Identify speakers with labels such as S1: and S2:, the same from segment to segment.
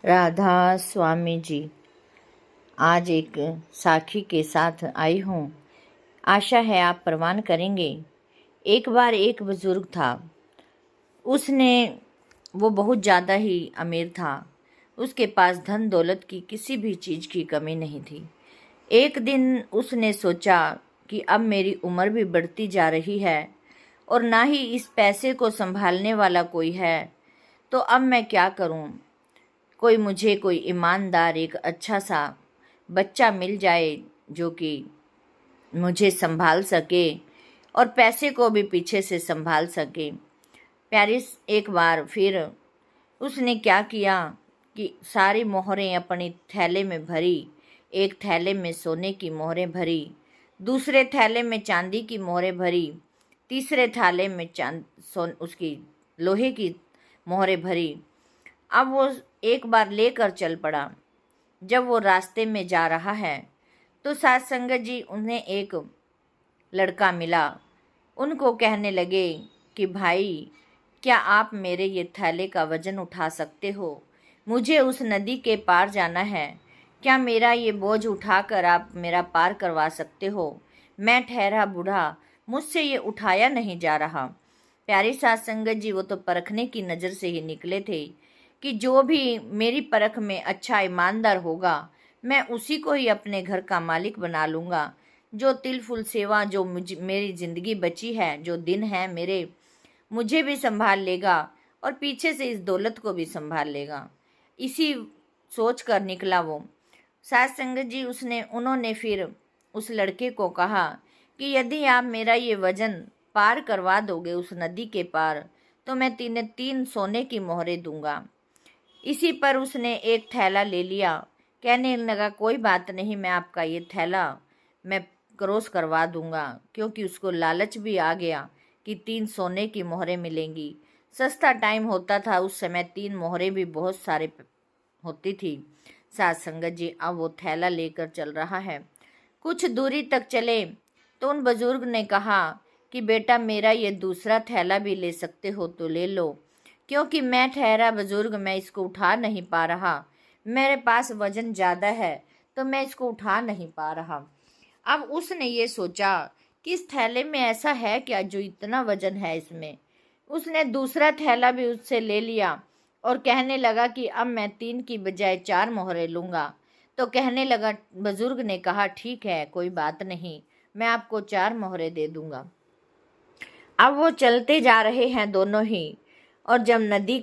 S1: राधा स्वामी जी, आज एक साखी के साथ आई हूँ। आशा है आप प्रमाण करेंगे। एक बार एक बुजुर्ग था। वो बहुत ज़्यादा ही अमीर था। उसके पास धन दौलत की किसी भी चीज़ की कमी नहीं थी। एक दिन उसने सोचा कि अब मेरी उम्र भी बढ़ती जा रही है और ना ही इस पैसे को संभालने वाला कोई है, तो अब मैं क्या करूं? मुझे कोई ईमानदार एक अच्छा सा बच्चा मिल जाए जो कि मुझे संभाल सके और पैसे को भी पीछे से संभाल सके। प्यारिस एक बार फिर उसने क्या किया कि सारी मोहरें अपनी थैले में भरी। एक थैले में सोने की मोहरें भरी, दूसरे थैले में चांदी की मोहरें भरी, तीसरे थैले में उसकी लोहे की मोहरें भरी। अब वो एक बार लेकर चल पड़ा। जब वो रास्ते में जा रहा है तो साथ संगत जी उन्हें एक लड़का मिला। उनको कहने लगे कि भाई, क्या आप मेरे ये थैले का वजन उठा सकते हो? मुझे उस नदी के पार जाना है। क्या मेरा ये बोझ उठाकर आप मेरा पार करवा सकते हो? मैं ठहरा बूढ़ा, मुझसे ये उठाया नहीं जा रहा। प्यारी साथ संगत जी, वो तो परखने की नज़र से ही निकले थे कि जो भी मेरी परख में अच्छा ईमानदार होगा, मैं उसी को ही अपने घर का मालिक बना लूँगा। जो तिल फुल सेवा जो मेरी ज़िंदगी बची है, जो दिन है मेरे, मुझे भी संभाल लेगा और पीछे से इस दौलत को भी संभाल लेगा। इसी सोच कर निकला वो। साथ संगत जी उन्होंने फिर उस लड़के को कहा कि यदि आप मेरा ये वजन पार करवा दोगे उस नदी के पार, तो मैं तीन सोने की मोहरें दूंगा। इसी पर उसने एक थैला ले लिया। कहने लगा, कोई बात नहीं, मैं आपका ये थैला मैं क्रॉस करवा दूंगा, क्योंकि उसको लालच भी आ गया कि 3 सोने की मोहरें मिलेंगी। सस्ता टाइम होता था उस समय, 3 मोहरें भी बहुत सारे होती थी। साथ संगत जी, अब वो थैला लेकर चल रहा है। कुछ दूरी तक चले तो उन बुजुर्ग ने कहा कि बेटा, मेरा ये दूसरा थैला भी ले सकते हो तो ले लो, क्योंकि मैं ठहरा बुजुर्ग, मैं इसको उठा नहीं पा रहा। मेरे पास वजन ज़्यादा है तो मैं इसको उठा नहीं पा रहा। अब उसने ये सोचा कि इस थैले में ऐसा है क्या जो इतना वजन है इसमें। उसने दूसरा थैला भी उससे ले लिया और कहने लगा कि अब मैं 3 की बजाय 4 मोहरें लूँगा। तो कहने लगा, बुजुर्ग ने कहा, ठीक है, कोई बात नहीं, मैं आपको 4 मोहरें दे दूँगा। अब वो चलते जा रहे हैं दोनों ही, और जब नदी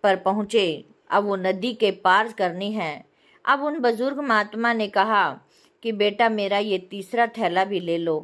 S1: पर पहुँचे, अब वो नदी के पार करनी है। अब उन बुजुर्ग महात्मा ने कहा कि बेटा, मेरा ये तीसरा थैला भी ले लो,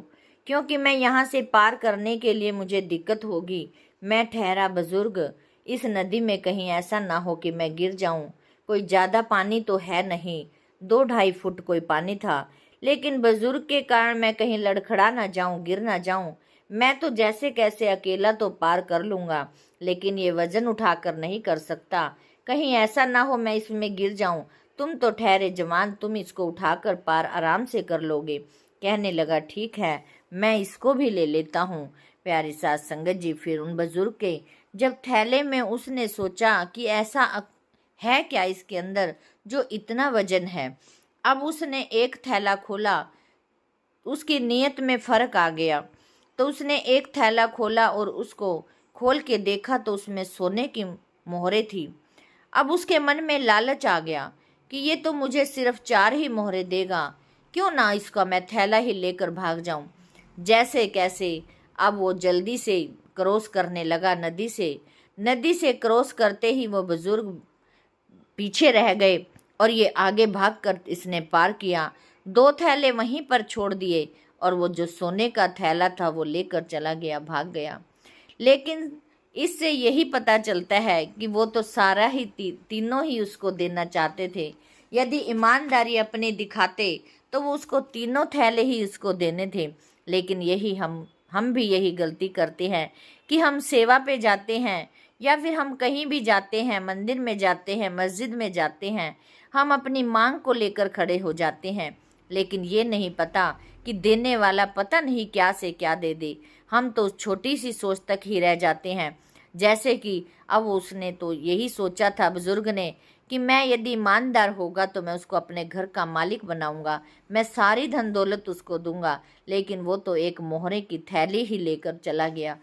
S1: क्योंकि मैं यहाँ से पार करने के लिए मुझे दिक्कत होगी। मैं ठहरा बुजुर्ग, इस नदी में कहीं ऐसा ना हो कि मैं गिर जाऊँ। कोई ज़्यादा पानी तो है नहीं, 2-2.5 फुट कोई पानी था, लेकिन बुजुर्ग के कारण मैं कहीं लड़खड़ा ना जाऊँ, गिर ना जाऊँ। मैं तो जैसे कैसे अकेला तो पार कर लूँगा, लेकिन ये वजन उठाकर नहीं कर सकता। कहीं ऐसा ना हो मैं इसमें गिर जाऊँ। तुम तो ठहरे जवान, तुम इसको उठाकर पार आराम से कर लोगे। कहने लगा, ठीक है, मैं इसको भी ले लेता हूँ। प्यारी साथ संगत जी, फिर उन बुजुर्ग के जब थैले में उसने सोचा कि ऐसा है क्या इसके अंदर जो इतना वजन है। अब उसने एक थैला खोला, उसकी नीयत में फ़र्क आ गया। तो उसने एक थैला खोला और उसको खोल के देखा तो उसमें सोने की मोहरें थी। अब उसके मन में लालच आ गया कि ये तो मुझे सिर्फ 4 ही मोहरें देगा, क्यों ना इसका मैं थैला ही लेकर भाग जाऊं। जैसे कैसे अब वो जल्दी से क्रॉस करने लगा नदी से। नदी से क्रॉस करते ही वो बुजुर्ग पीछे रह गए और ये आगे भागकर इसने पार किया। 2 थैले वहीं पर छोड़ दिए और वो जो सोने का थैला था वो लेकर चला गया, भाग गया। लेकिन इससे यही पता चलता है कि वो तो सारा ही तीनों ही उसको देना चाहते थे। यदि ईमानदारी अपने दिखाते तो वो उसको तीनों थैले ही उसको देने थे। लेकिन यही हम भी यही गलती करते हैं कि हम सेवा पे जाते हैं या फिर हम कहीं भी जाते हैं, मंदिर में जाते हैं, मस्जिद में जाते हैं, हम अपनी मांग को लेकर खड़े हो जाते हैं, लेकिन ये नहीं पता कि देने वाला पता नहीं क्या से क्या दे दे। हम तो छोटी सी सोच तक ही रह जाते हैं। जैसे कि अब उसने तो यही सोचा था बुजुर्ग ने कि मैं यदि ईमानदार होगा तो मैं उसको अपने घर का मालिक बनाऊंगा, मैं सारी धन दौलत उसको दूंगा, लेकिन वो तो एक मोहरे की थैली ही लेकर चला गया।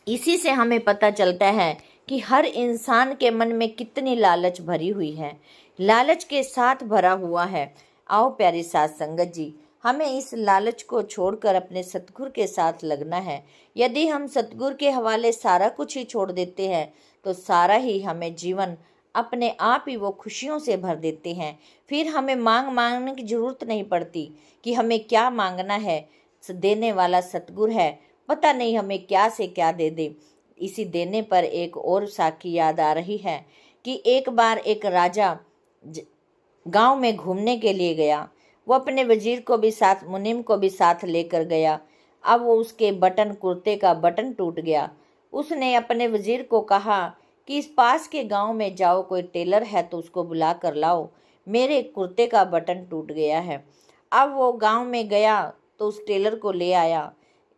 S1: इसी से हमें पता चलता है कि हर इंसान के मन में कितनी लालच भरी हुई है, लालच के साथ भरा हुआ है। आओ प्यारी साथ संगत जी, हमें इस लालच को छोड़कर अपने सतगुरु के साथ लगना है। यदि हम सतगुरु के हवाले सारा कुछ ही छोड़ देते हैं तो सारा ही हमें जीवन अपने आप ही वो खुशियों से भर देते हैं। फिर हमें मांगने की जरूरत नहीं पड़ती कि हमें क्या मांगना है, देने वाला सतगुरु है, पता नहीं हमें क्या से क्या दे दे। इसी देने पर एक और साखी याद आ रही है कि एक बार एक राजा गांव में घूमने के लिए गया। वो अपने वजीर को भी साथ, मुनीम को भी साथ लेकर गया। अब वो उसके कुर्ते का बटन टूट गया। उसने अपने वजीर को कहा कि इस पास के गांव में जाओ, कोई टेलर है तो उसको बुला कर लाओ, मेरे कुर्ते का बटन टूट गया है। अब वो गांव में गया तो उस टेलर को ले आया।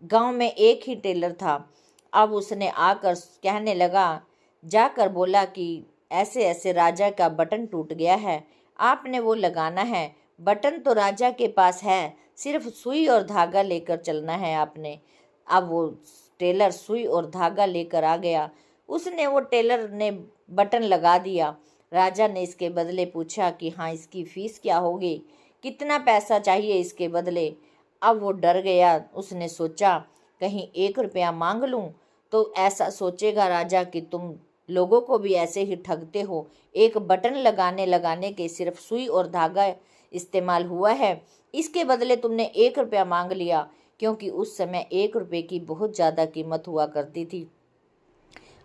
S1: गांव में एक ही टेलर था। अब उसने आकर कहने लगा, जाकर बोला कि ऐसे ऐसे राजा का बटन टूट गया है, आपने वो लगाना है। बटन तो राजा के पास है, सिर्फ सुई और धागा लेकर चलना है आपने। अब वो टेलर सुई और धागा लेकर आ गया। उसने, वो टेलर ने बटन लगा दिया। राजा ने इसके बदले पूछा कि हाँ, इसकी फीस क्या होगी, कितना पैसा चाहिए इसके बदले। अब वो डर गया। उसने सोचा कहीं 1 रुपया मांग लूं तो ऐसा सोचेगा राजा कि तुम लोगों को भी ऐसे ही ठगते हो, एक बटन लगाने के सिर्फ सुई और धागा इस्तेमाल हुआ है, इसके बदले तुमने 1 रुपया मांग लिया। क्योंकि उस समय 1 रुपये की बहुत ज़्यादा कीमत हुआ करती थी।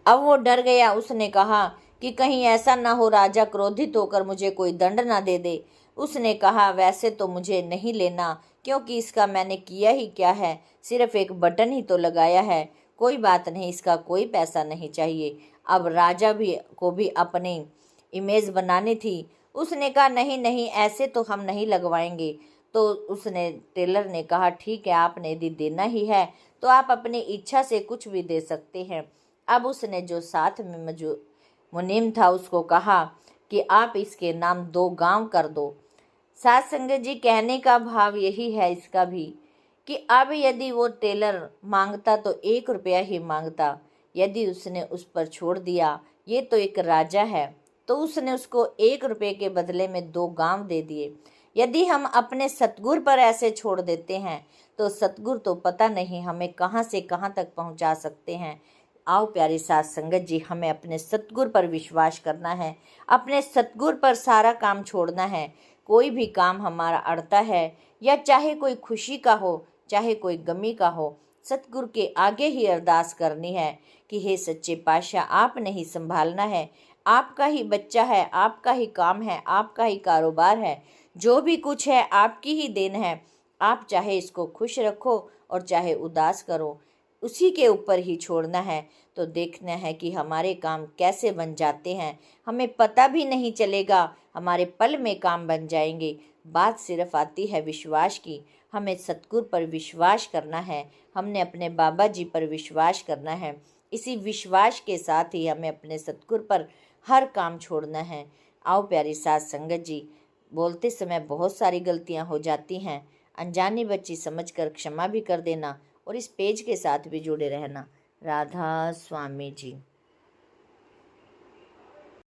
S1: अब वो डर गया। उसने कहा कि कहीं ऐसा ना हो राजा क्रोधित होकर मुझे कोई दंड ना दे दे। उसने कहा, वैसे तो मुझे नहीं लेना, क्योंकि इसका मैंने किया ही क्या है, सिर्फ एक बटन ही तो लगाया है, कोई बात नहीं, इसका कोई पैसा नहीं चाहिए। अब राजा को भी अपनी इमेज बनानी थी। उसने कहा नहीं नहीं, ऐसे तो हम नहीं लगवाएंगे। तो उसने, टेलर ने कहा, ठीक है, आपने यदि देना ही है तो आप अपनी इच्छा से कुछ भी दे सकते हैं। अब उसने जो साथ में मुनीम था उसको कहा कि आप इसके नाम 2 गांव कर दो। साथ संगत जी, कहने का भाव यही है इसका भी कि अब यदि वो टेलर मांगता तो 1 रुपया ही मांगता। यदि उसने उस पर छोड़ दिया, ये तो एक राजा है, तो उसने उसको 1 रुपये के बदले में 2 गांव दे दिए। यदि हम अपने सतगुरु पर ऐसे छोड़ देते हैं तो सतगुरु तो पता नहीं हमें कहाँ से कहाँ तक पहुँचा सकते हैं। आओ प्यारी साथ संगत जी, हमें अपने सतगुरु पर विश्वास करना है, अपने सतगुरु पर सारा काम छोड़ना है। कोई भी काम हमारा अड़ता है, या चाहे कोई खुशी का हो चाहे कोई गमी का हो, सतगुरु के आगे ही अरदास करनी है कि हे सच्चे पातशाह, आपने ही संभालना है, आपका ही बच्चा है, आपका ही काम है, आपका ही कारोबार है, जो भी कुछ है आपकी ही देन है। आप चाहे इसको खुश रखो और चाहे उदास करो, उसी के ऊपर ही छोड़ना है। तो देखना है कि हमारे काम कैसे बन जाते हैं, हमें पता भी नहीं चलेगा, हमारे पल में काम बन जाएंगे। बात सिर्फ आती है विश्वास की। हमें सतगुरु पर विश्वास करना है, हमने अपने बाबा जी पर विश्वास करना है। इसी विश्वास के साथ ही हमें अपने सतगुरु पर हर काम छोड़ना है। आओ प्यारी साथ संगत जी, बोलते समय बहुत सारी गलतियां हो जाती हैं, अनजानी बच्ची समझकर क्षमा भी कर देना और इस पेज के साथ भी जुड़े रहना। राधा स्वामी जी।